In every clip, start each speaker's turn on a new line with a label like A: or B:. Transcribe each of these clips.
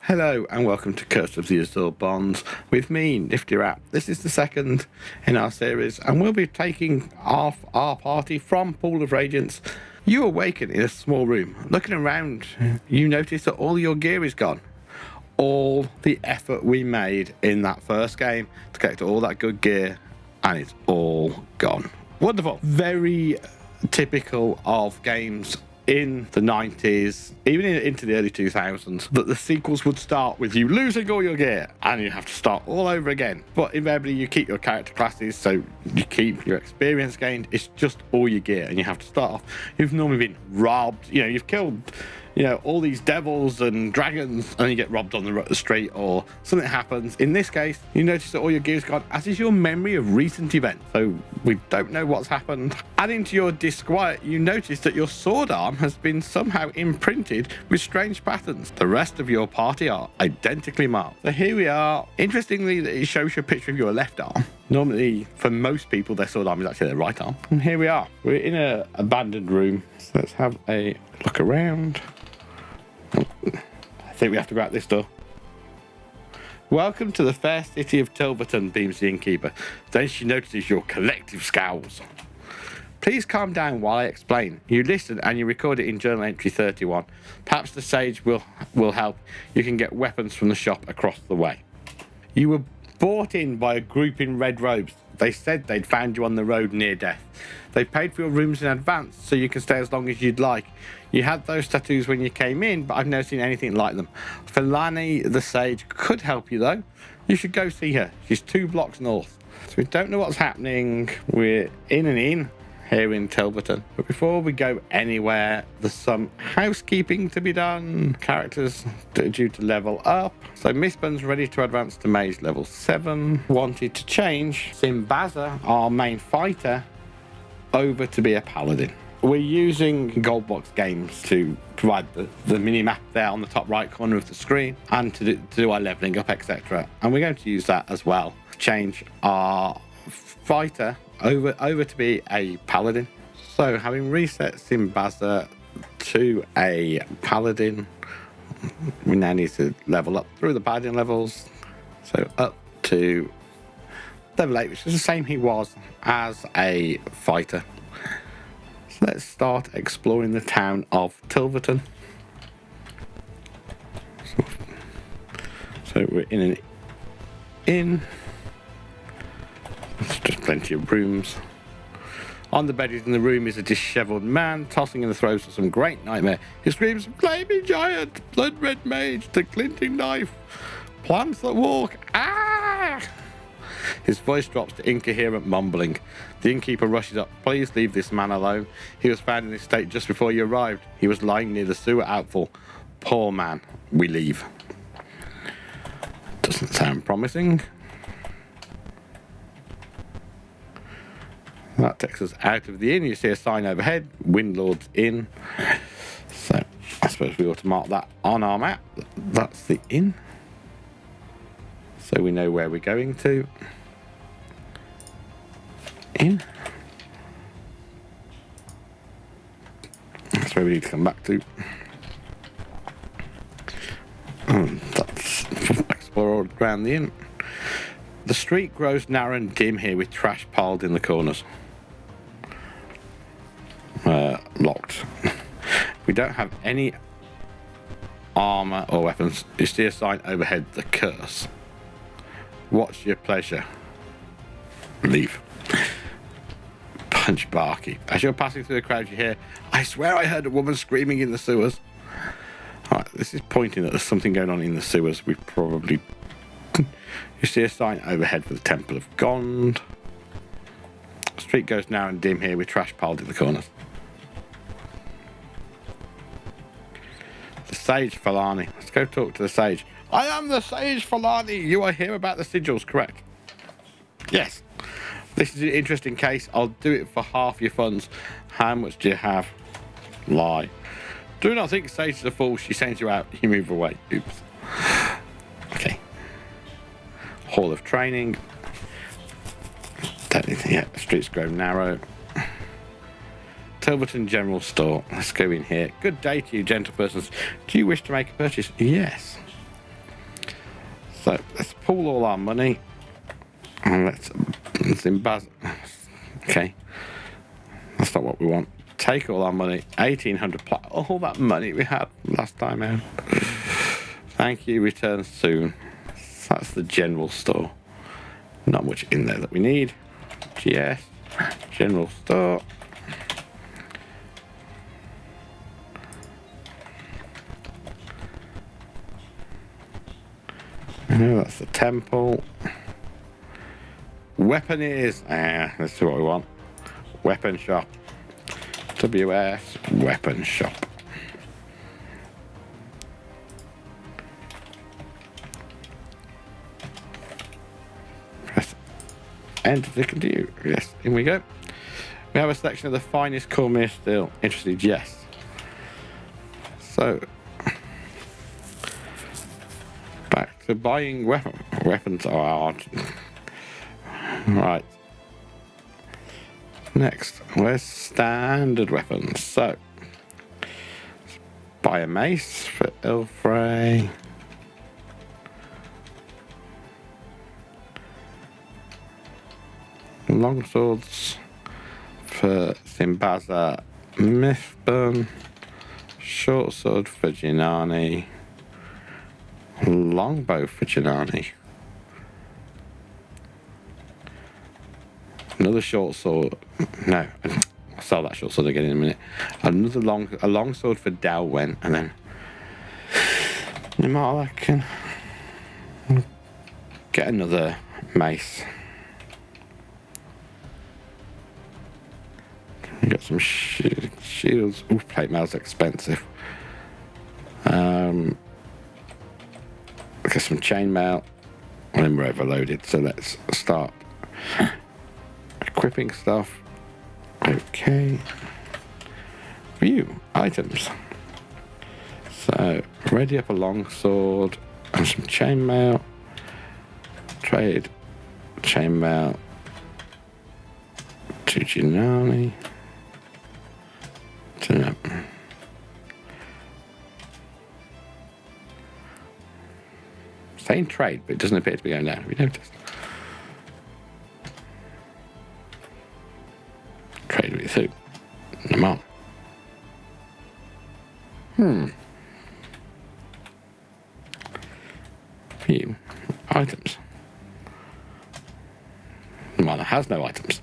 A: Hello and welcome to Curse of the Azure Bonds with me, Nifty Rat. This is the second in our series and we'll be taking off our party from Pool of Radiance. You awaken in a small room. Looking around, you notice that all your gear is gone. All the effort we made in that first game to collect all that good gear, and it's all gone. Wonderful. Very typical of games in the 90s, even into the early 2000s, that the sequels would start with you losing all your gear and you have to start all over again. But invariably you keep your character classes, so you keep your experience gained. It's just all your gear and you have to start off. You've normally been robbed, you've killed all these devils and dragons, and you get robbed on the street or something happens. In this case, you notice that all your gear's gone, as is your memory of recent events. So we don't know what's happened. Adding to your disquiet, you notice that your sword arm has been somehow imprinted with strange patterns. The rest of your party are identically marked. So here we are. Interestingly, it shows you a picture of your left arm. Normally, for most people, their sword arm is actually their right arm. And here we are. We're in an abandoned room. So let's have a look around. I think we have to go out this door. Welcome to the fair city of Tilverton, beams the innkeeper. Then she notices your collective scowls. Please calm down while I explain. You listen and you record it in journal entry 31. Perhaps the sage will help. You can get weapons from the shop across the way. You were brought in by a group in red robes. They said they'd found you on the road near death. They paid for your rooms in advance so you can stay as long as you'd like. You had those tattoos when you came in, but I've never seen anything like them. Felani the sage could help you though. You should go see her. She's 2 blocks north. So we don't know what's happening. We're in an inn here in Tilverton. But before we go anywhere, there's some housekeeping to be done. Characters are due to level up. So Miss Bun's ready to advance to mage level 7. Wanted to change Simbaza, our main fighter, over to be a paladin. We're using Goldbox Games to provide the mini-map there on the top right corner of the screen and to do our leveling up, etc. And we're going to use that as well. Change our fighter over to be a paladin. So having reset Simbaza to a paladin, we now need to level up through the paladin levels. So up to level 8, which is the same he was as a fighter. So let's start exploring the town of Tilverton. So we're in an inn. There's just plenty of rooms. On the bed in the room is a dishevelled man, tossing in the throes of some great nightmare. He screams, "Flaming giant, blood red mage, the glinting knife, plants that walk, ah!" His voice drops to incoherent mumbling. The innkeeper rushes up. "Please leave this man alone. He was found in this state just before you arrived. He was lying near the sewer outfall. Poor man." We leave. Doesn't sound promising. That takes us out of the inn. You see a sign overhead, Windlord's Inn. So I suppose we ought to mark that on our map. That's the inn. So we know where we're going to. Inn. That's where we need to come back to. That's explore around the inn. The street grows narrow and dim here with trash piled in the corners. Locked. We don't have any armor or weapons. You see a sign overhead, the curse. What's your pleasure? Leave. Punch Barkeep. As you're passing through the crowd, you hear, "I swear I heard a woman screaming in the sewers." Alright, this is pointing that there's something going on in the sewers. We probably... You see a sign overhead for the Temple of Gond. The street goes narrow and dim here with trash piled in the corners. The Sage Falani. Let's go talk to the Sage. "I am the Sage Falani. You are here about the sigils, correct?" "Yes." "This is an interesting case. I'll do it for half your funds. How much do you have?" Lie. "Do not think Sage is a fool. She sends you out. You move away." Oops. Okay. Hall of Training. Technically, yeah, the streets grow narrow. Tilverton General Store. Let's go in here. Good day to you, gentlepersons. Do you wish to make a purchase? Yes. So let's pool all our money. And let's embezzle. Okay. That's not what we want. Take all our money. 1,800 plus. All that money we had last time out. Thank you. Return soon. That's the general store. Not much in there that we need. GS. General store. That's the temple. Weaponeers. Let's see what we want. Weapon shop. WS. Weapon shop. Press enter to continue. Yes, in we go. We have a selection of the finest Cormier steel. Interesting, yes. So, back to buying weapons. Oh, hard. Right. Next, where's standard weapons? So, buy a mace for Ilfrey. Longswords for Simbaza Mithburn. Short sword for Jinani. Longbow for Jinani. Another short sword. No, I'll sell that short sword again in a minute. Another long sword for Dalwen, and then I can get another mace. Get some shields. Ooh, plate mail's expensive. Get some chainmail. And then we're overloaded, so let's start equipping stuff. Okay. View items. So ready up a long sword and some chainmail. Trade chainmail to Jinani. Saying trade, but it doesn't appear to be going down. Have you noticed? Trade with who? Come on. View items. Well, it has no items.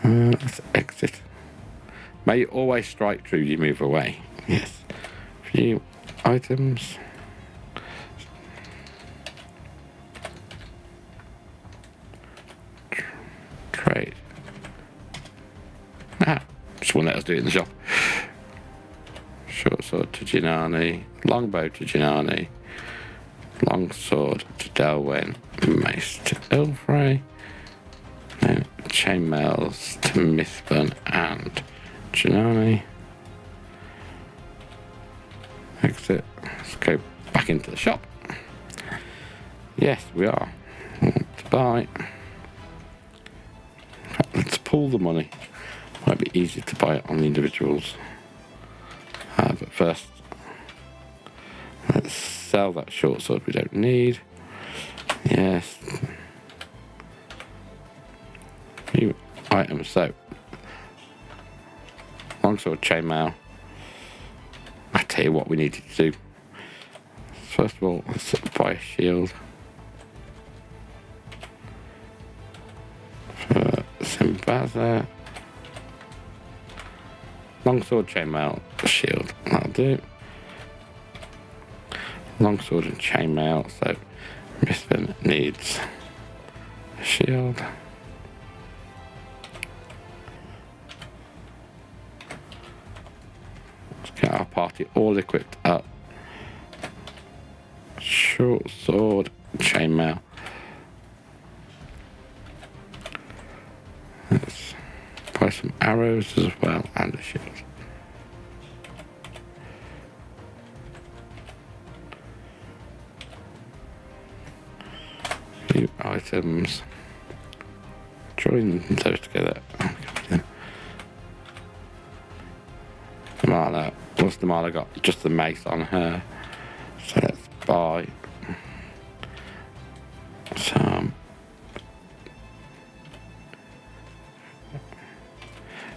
A: Let's exit. May you always strike true, you move away. Yes. View items. Trade. Just won't let us do it in the shop. Short sword to Jinani. Longbow to Jinani. Long sword to Delwen. Mace to Ilfrey. Then chainmails to Mithburn and Jinani. Exit. Let's go back into the shop. Yes, we are. To buy. Let's pool the money. Might be easier to buy it on the individuals. But first, let's sell that short sword we don't need. Yes. Few items. So, longsword, chainmail. I tell you what we need to do. First of all, let's buy a shield. For Simbaza. Longsword, chainmail, shield. That'll do. Longsword and chainmail. So, Mithburn needs a shield. Let's get our party all equipped up. Short sword, chainmail. Let's buy some arrows as well and a shield. Few items. Join those together. the Marla got just the mace on her. So let's buy some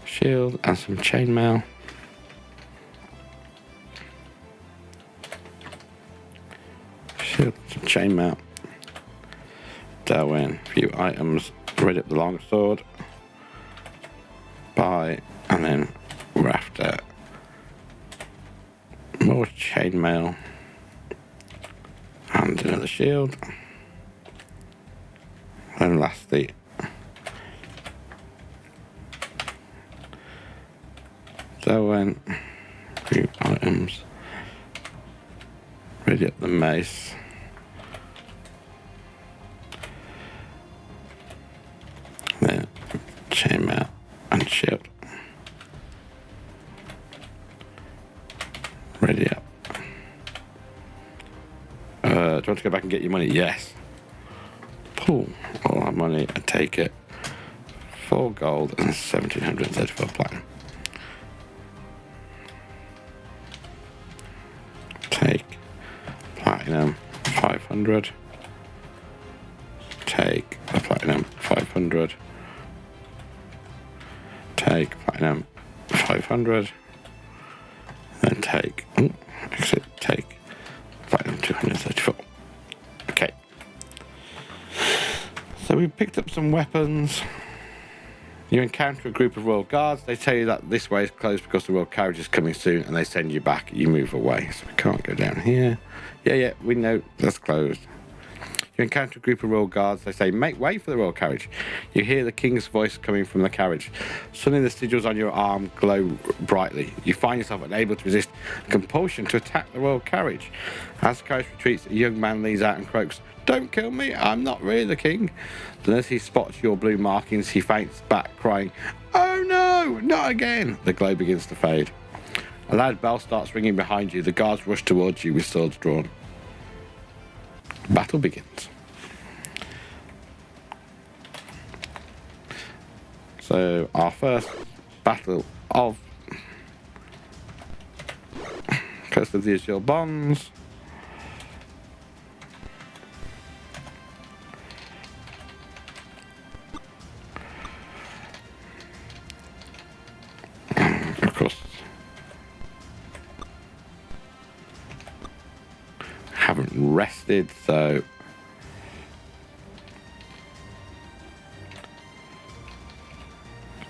A: shield and some chainmail. Shield, some chainmail. Throw in a few items. Ready up the longsword. Buy and then we're after more chainmail and another shield. And lastly, throw in a few items. Ready up the mace. Then chainmail and shield. Ready up. Do you want to go back and get your money? Yes. Pull all that money and take it. 4 gold and 1,734 platinum. Take platinum 500. Take the platinum 500. Take platinum 500. Then take, take platinum 234. Okay. So we picked up some weapons. You encounter a group of royal guards. They tell you that this way is closed because the royal carriage is coming soon, and they send you back. You move away. So we can't go down here. Yeah, we know that's closed. You encounter a group of royal guards. They say, make way for the royal carriage. You hear the king's voice coming from the carriage. Suddenly the sigils on your arm glow brightly. You find yourself unable to resist the compulsion to attack the royal carriage. As the carriage retreats, a young man leans out and croaks, don't kill me, I'm not really the king. Then as he spots your blue markings, he faints back, crying, oh no, not again. The glow begins to fade. A loud bell starts ringing behind you. The guards rush towards you with swords drawn. Battle begins. So our first battle of Curse of the Azure Bonds. Of course, haven't rested, so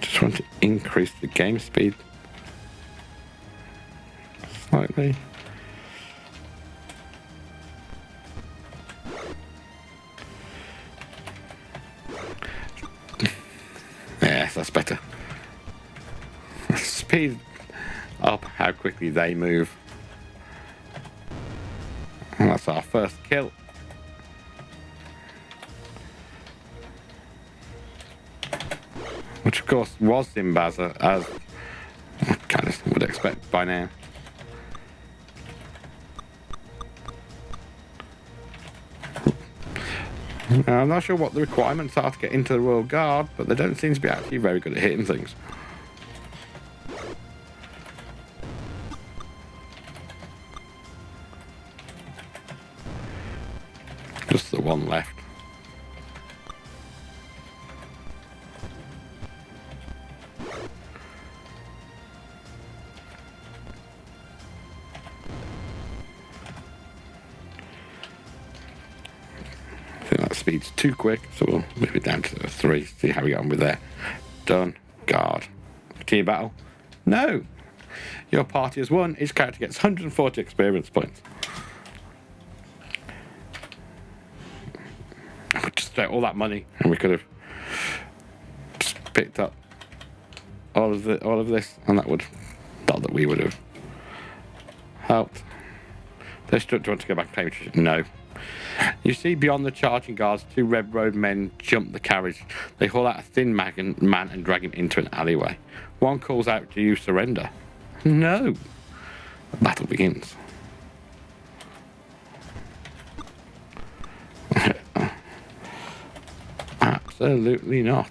A: just want to increase the game speed slightly. Yes, that's better. Speed up how quickly they move. And that's our first kill. Which of course was Zimbaza, as I kind of would expect by now. Now, I'm not sure what the requirements are to get into the Royal Guard, but they don't seem to be actually very good at hitting things. Just the one left. I think that speed's too quick, so we'll move it down to 3, see how we get on with there. Done. Guard. Team battle? No! Your party has won. Each character gets 140 experience points. Just all that money, and we could have just picked up all of this, and that would, not that we would have helped. Do you want to go back and play? No. You see beyond the charging guards, 2 red road men jump the carriage. They haul out a thin man and drag him into an alleyway. One calls out, do you surrender? No. The battle begins. Absolutely not.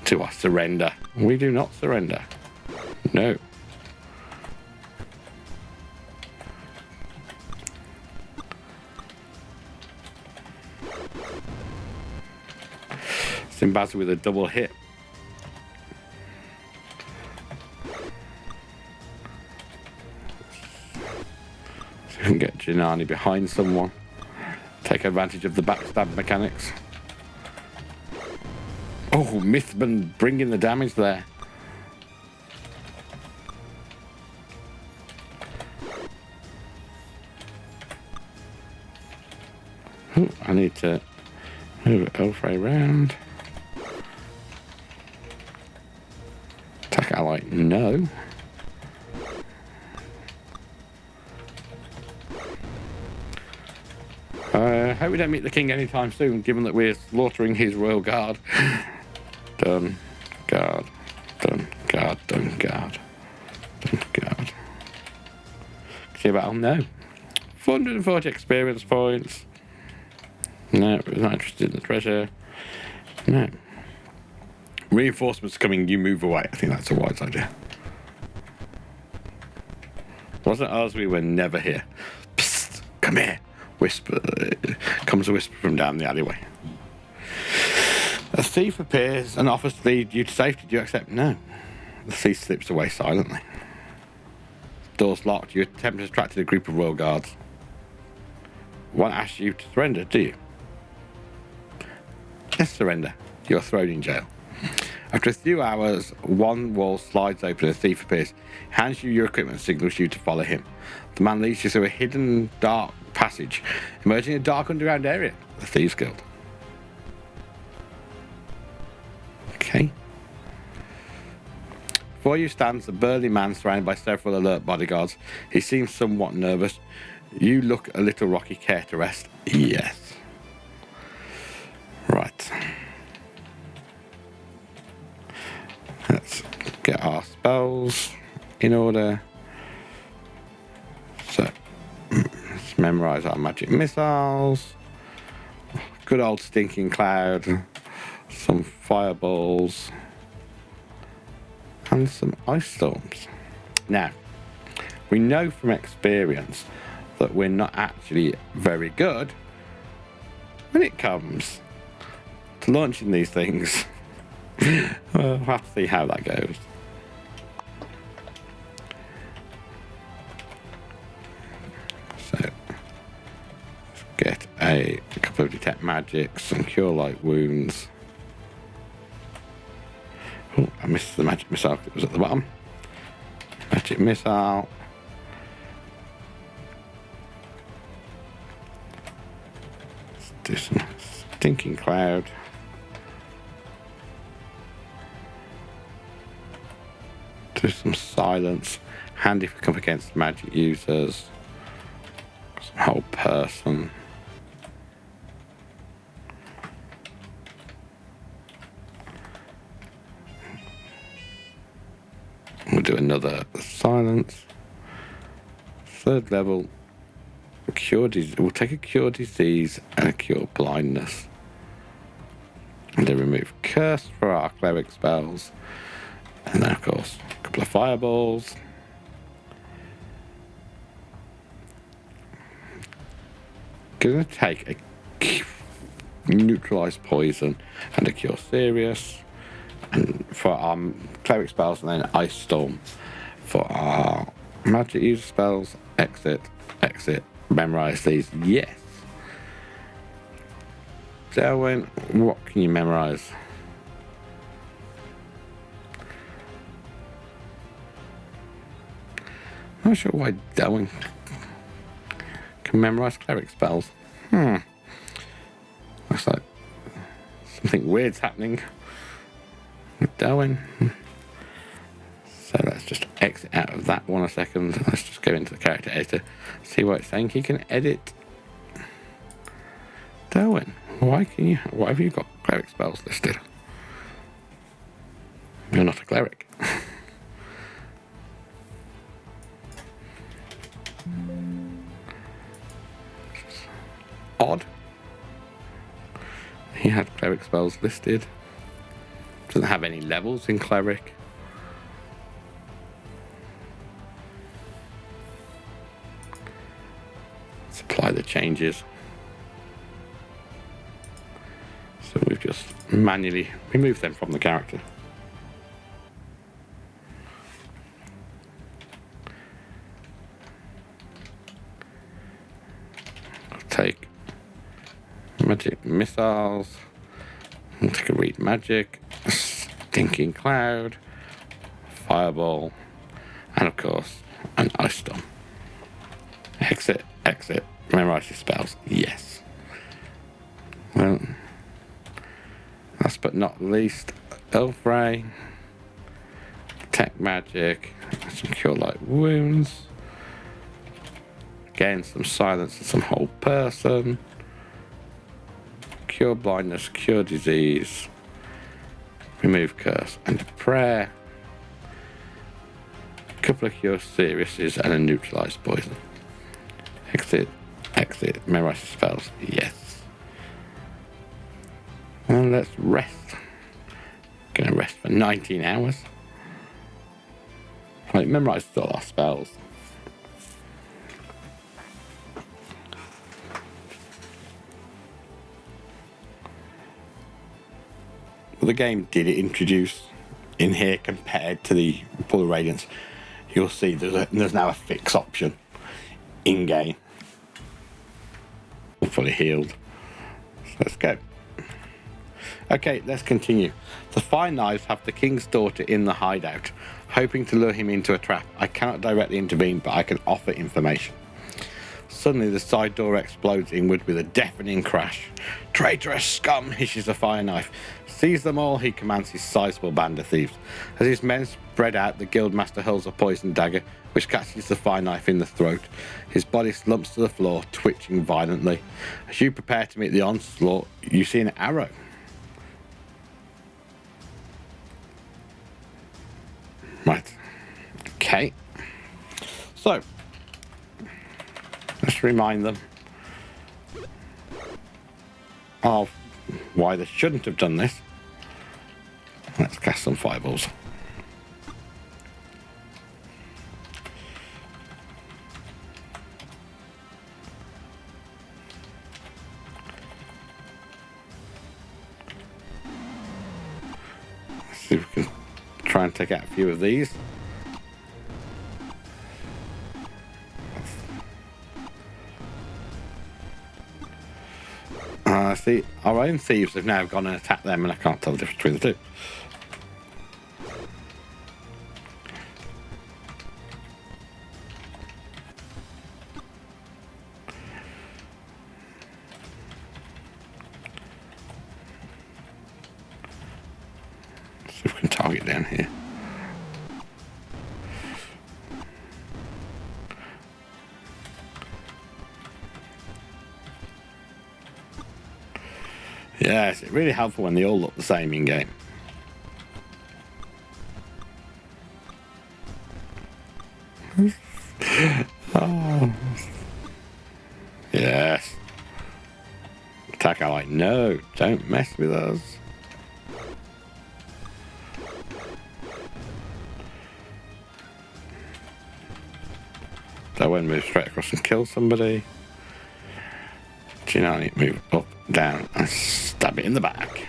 A: to our surrender. We do not surrender. No. Simbazu with a double hit. So we can get Janani behind someone. Take advantage of the backstab mechanics. Oh, Mythman bringing the damage there. Oh, I need to move Elfrey around. Attack ally, no. Hope we don't meet the king anytime soon, given that we're slaughtering his royal guard. Done, guard, done, guard, done, guard, done, guard. See battle? No. 440 experience points. No, not interested in the treasure. No. Reinforcements coming, you move away. I think that's a wise idea. Wasn't us, we were never here. Psst, come here. Whisper. Comes a whisper from down the alleyway. A thief appears and offers to lead you to safety. Do you accept? No. The thief slips away silently. Door's locked. You attempt to attract a group of royal guards. One asks you to surrender, do you? Yes, surrender. You're thrown in jail. After a few hours, one wall slides open and a thief appears, hands you your equipment and signals you to follow him. The man leads you through a hidden dark passage, emerging in a dark underground area, the Thieves Guild. Okay. Before you stands a burly man surrounded by several alert bodyguards. He seems somewhat nervous. You look a little rocky. Care to rest? Yes. Right. Let's get our spells in order. So, let's memorize our magic missiles. Good old stinking cloud. Some fireballs. And some ice storms. Now, we know from experience that we're not actually very good when it comes to launching these things. We'll have to see how that goes. So, let's get a couple of detect magics, some cure light wounds. Oh, I missed the magic missile because it was at the bottom. Magic missile. Let's do some stinking cloud. Do some silence. Handy if we come against magic users. Some whole person. We'll do another silence. Third level. Cure disease. We'll take a cure disease and a cure blindness. And then remove curse for our cleric spells. And then, of course, a couple of fireballs. Gonna take a neutralize poison and a cure serious. And for our cleric spells, and then ice storm. For our magic user spells, exit, exit. Memorize these. Yes. Selwyn, what can you memorize? I'm not sure why Delwyn can memorize cleric spells. Looks like something weird's happening with Delwyn. So let's just exit out of that one a second. Let's just go into the character editor, see what it's saying. He can edit. Delwyn, why have you got cleric spells listed? You're not a cleric. Odd. He had cleric spells listed. Doesn't have any levels in cleric. Let's apply the changes. So we've just manually removed them from the character. Take magic missiles. I'll take a read magic. Stinking cloud. Fireball. And of course, an ice storm. Exit, exit. Memorize your spells. Yes. Well, last but not least, Elf Ray. Detect magic. Some cure light wounds. Again, some silence and some hold person. Cure blindness, cure disease. Remove curse and prayer. A couple of cure seriouses and a neutralised poison. Exit, exit. Memorize the spells. Yes. And let's rest. Gonna rest for 19 hours. Right, memorize all our spells. Well, the game did introduce in here compared to the Pool of Radiance. You'll see there's now a fix option in game. We're fully healed. So let's go. Okay, let's continue. The Fire Knives have the King's daughter in the hideout, hoping to lure him into a trap. I cannot directly intervene, but I can offer information. Suddenly, the side door explodes inward with a deafening crash. Traitorous scum, hisses the Fire Knife. Seize them all, he commands his sizable band of thieves. As his men spread out, the Guildmaster hurls a poisoned dagger, which catches the Fire Knife in the throat. His body slumps to the floor, twitching violently. As you prepare to meet the onslaught, you see an arrow. Right. Okay. So, let's remind them of why they shouldn't have done this. Let's cast some fireballs. Let's see if we can try and take out a few of these. See, our own thieves have now gone and attacked them, and I can't tell the difference between the two. Let's see if we can target down here. Yes, it's really helpful when they all look the same in game. Oh. Yes. Attack ally. No, don't mess with us. So I won't move straight across and kill somebody. Do you know I need to move up, down, and stab it in the back.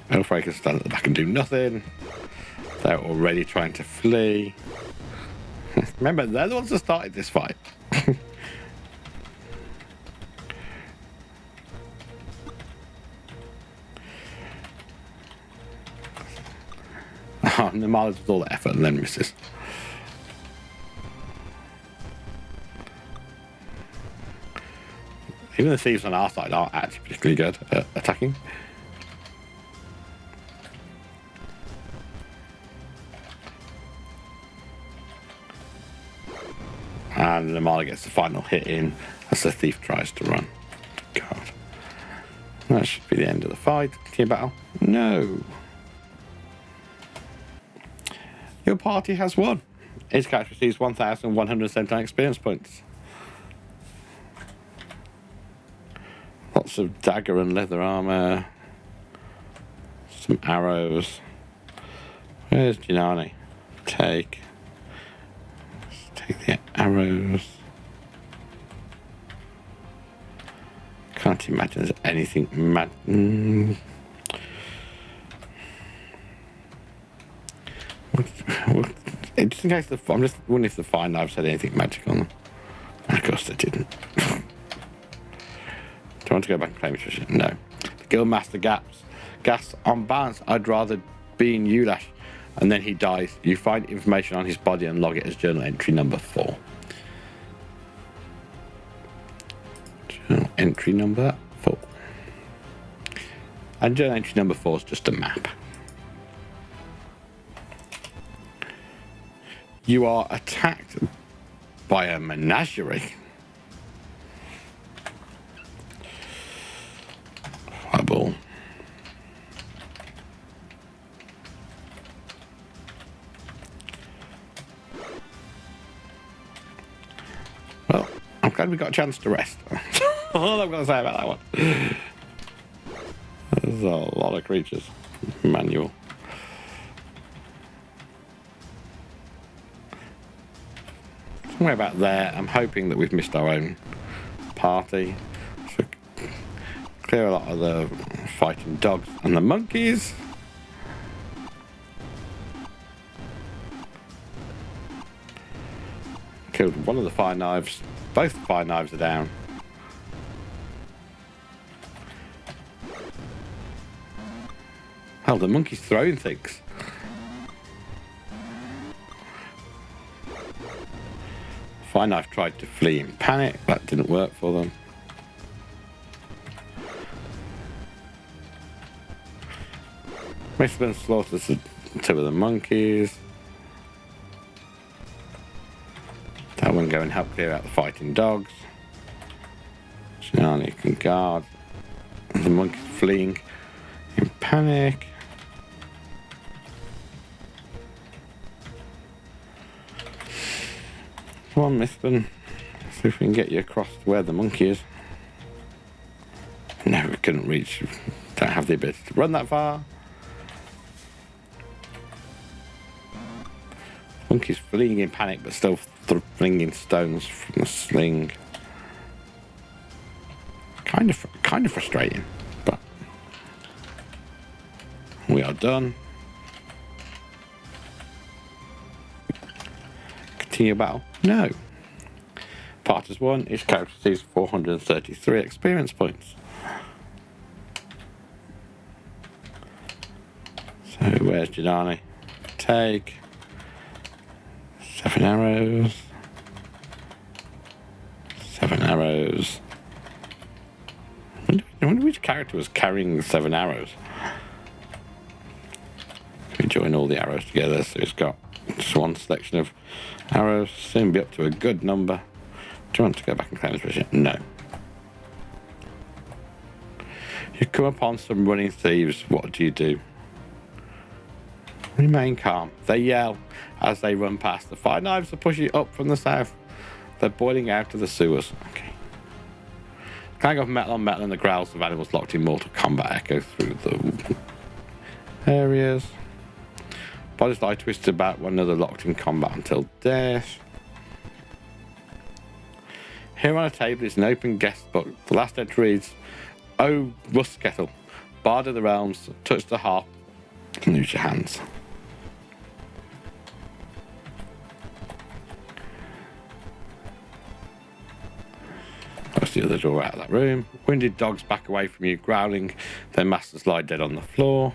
A: Elfray can stand at the back and do nothing. They're already trying to flee. Remember, they're the ones that started this fight. Oh, and the mileage with all the effort and then misses. Even the thieves on our side aren't actually particularly good at attacking. And the Mala gets the final hit in as the thief tries to run. God. That should be the end of the fight. Continue battle. No. Your party has won. Each character receives 1,179 experience points. lots of dagger and leather armor. Some arrows. Where's Janani? Take the arrows. Can't imagine there's anything mad. Just in case I'm just wondering if the fire knives had anything magic on them. Of course they didn't. Do you want to go back and claim Tricia? No. The Guildmaster Gas on balance. I'd rather be in Ulash. And then he dies. You find information on his body and log it as journal entry number 4. Journal entry number 4. And journal entry number 4 is just a map. You are attacked by a menagerie. Fireball. Well, I'm glad we got a chance to rest. All I've got to say about that one. There's a lot of creatures. Manual. Somewhere about there. I'm hoping that we've missed our own party. So clear a lot of the fighting dogs and the monkeys. Killed one of the fire knives. Both fire knives are down. Hell, the monkey's throwing things. Fire knife tried to flee in panic. That didn't work for them. Mr. slaughters 2 of the monkeys. That one go and help clear out the fighting dogs. Shinani can guard. The monkey's fleeing in panic. Come on, Mistman. See if we can get you across to where the monkey is. No, we couldn't reach. Don't have the ability to run that far. Monkey's fleeing in panic, but still flinging stones from the sling. Kind of frustrating, but we are done. Continue battle? No. Part is 1. Each character receives 433 experience points. So where's Jadani? Take 7 arrows. 7 arrows. I wonder which character was carrying the 7 arrows. We join all the arrows together, so it's got just one selection of arrows. Soon be up to a good number. Do you want to go back and claim this position? No. You come upon some running thieves. What do? Remain calm. They yell as they run past. The fire knives are pushing up from the south. They're boiling out of the sewers. Okay. Clang of metal on metal and the growls of animals locked in mortal combat echo through the areas. Bodies lie twisted about one another, locked in combat until death. Here on a table is an open guest book. The last entry reads, "Oh, Rust Kettle, Bard of the Realms, touch the harp and use your hands." That's the other door out of that room. Wounded dogs back away from you, growling. Their masters lie dead on the floor.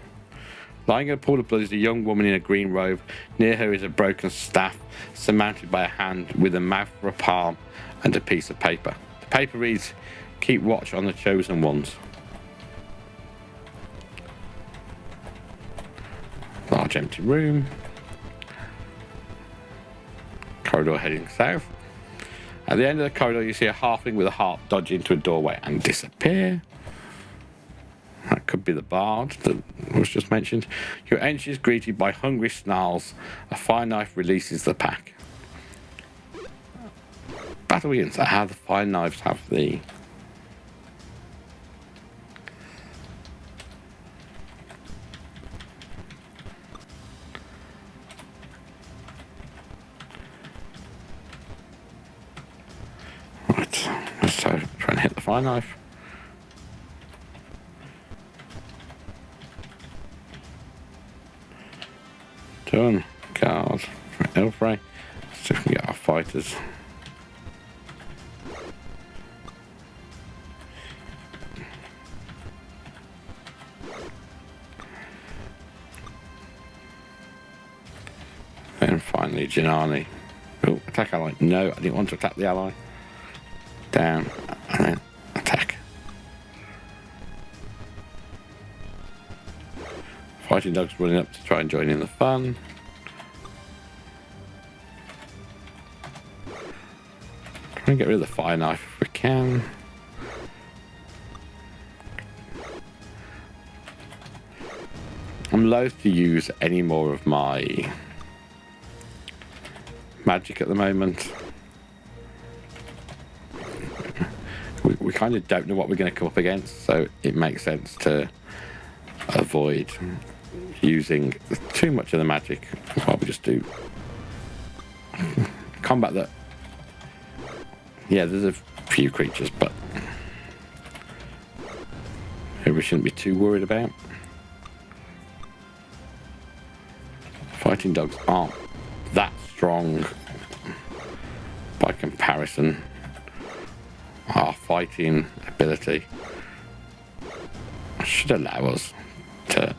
A: Lying in a pool of blood is a young woman in a green robe. Near her is a broken staff, surmounted by a hand with a mouth for a palm and a piece of paper. The paper reads, "Keep watch on the chosen ones." Large empty room. Corridor heading south. At the end of the corridor, you see a halfling with a harp dodge into a doorway and disappear. That could be the bard that was just mentioned. Your entry is greeted by hungry snarls. A fire knife releases the pack. Battle begins. How the fire knives have the fire knife. Turn card for Elfray. So we can get our fighters. And finally, Janani. Oh, attack ally. No, I didn't want to attack the ally. Down, and then attack. Fighting dogs running up to try and join in the fun. Try and get rid of the fire knife if we can. I'm loath to use any more of my magic at the moment. We kind of don't know what we're going to come up against, so it makes sense to avoid using too much of the magic. While we just do combat that. Yeah, there's a few creatures, but we shouldn't be too worried about. Fighting dogs aren't that strong by comparison. Our fighting ability should allow us to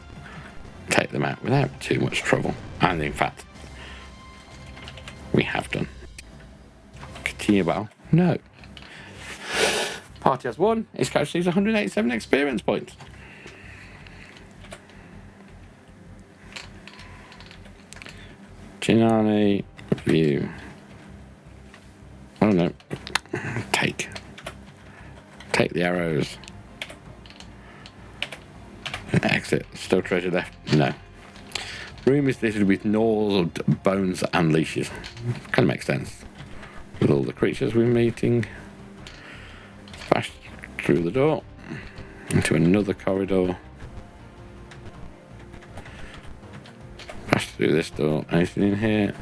A: take them out without too much trouble, and in fact we have done. Continue battle? No. Party has won. Its character receives 187 experience points. Jinani, view. Oh no. Take the arrows. Exit. Still treasure left? No. Room is littered with gnawed bones and leashes. Kind of makes sense. With all the creatures we're meeting. Smash through the door. Into another corridor. Smash through this door. Anything in here?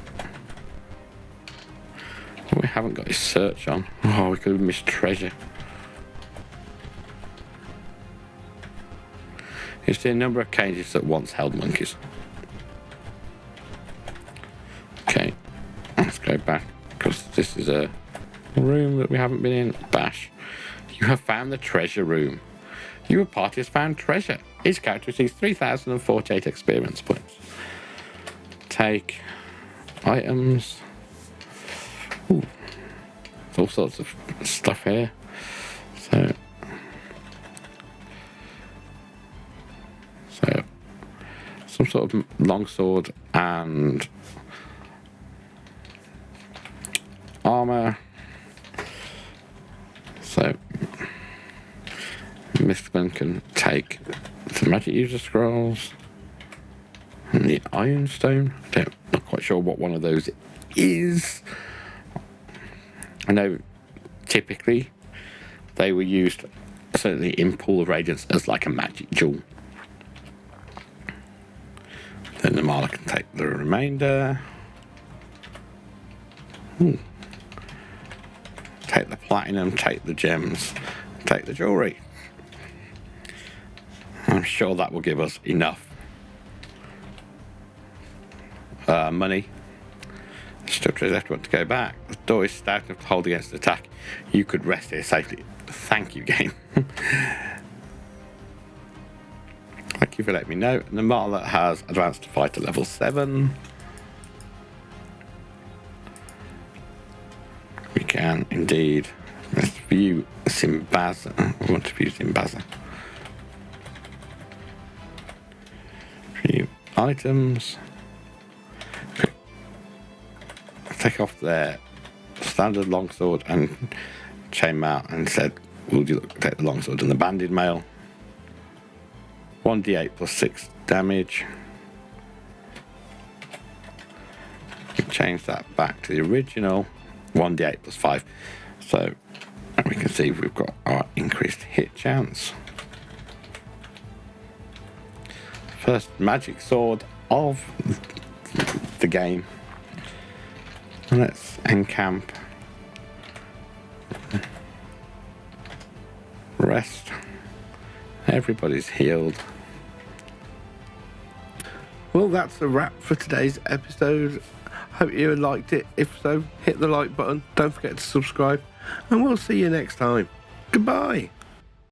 A: Oh, we haven't got his search on. Oh, we could have missed treasure. You see a number of cages that once held monkeys. Okay, let's go back, because this is a room that we haven't been in. Bash. You have found the treasure room. Your party has found treasure. Each character receives 3,048 experience points. Take items. Ooh. There's all sorts of stuff here. So some sort of longsword and armor. So Mistman can take the magic user scrolls and the ironstone. Not quite sure what one of those is. I know typically they were used certainly in Pool of Radiance as like a magic jewel. Then the Marla can take the remainder. Take the platinum, take the gems, take the jewellery. I'm sure that will give us enough money. Structure left want to go back. The door is stout enough to hold against the attack. You could rest here safely. Thank you, game. Thank you for letting me know. And the Marla has advanced to fighter level 7. We can indeed. Let's view Simbaza. I want to view Simbaza. View items. Okay. Take off their standard longsword and chainmail and said, we'll take the longsword and the banded mail. 1d8 plus 6 damage. Change that back to the original. 1d8 plus 5. So we can see we've got our increased hit chance. First magic sword of the game. And let's encamp. rest. Everybody's healed. Well, that's a wrap for today's episode. Hope you liked it. If so, hit the like button. Don't forget to subscribe. And we'll see you next time. Goodbye.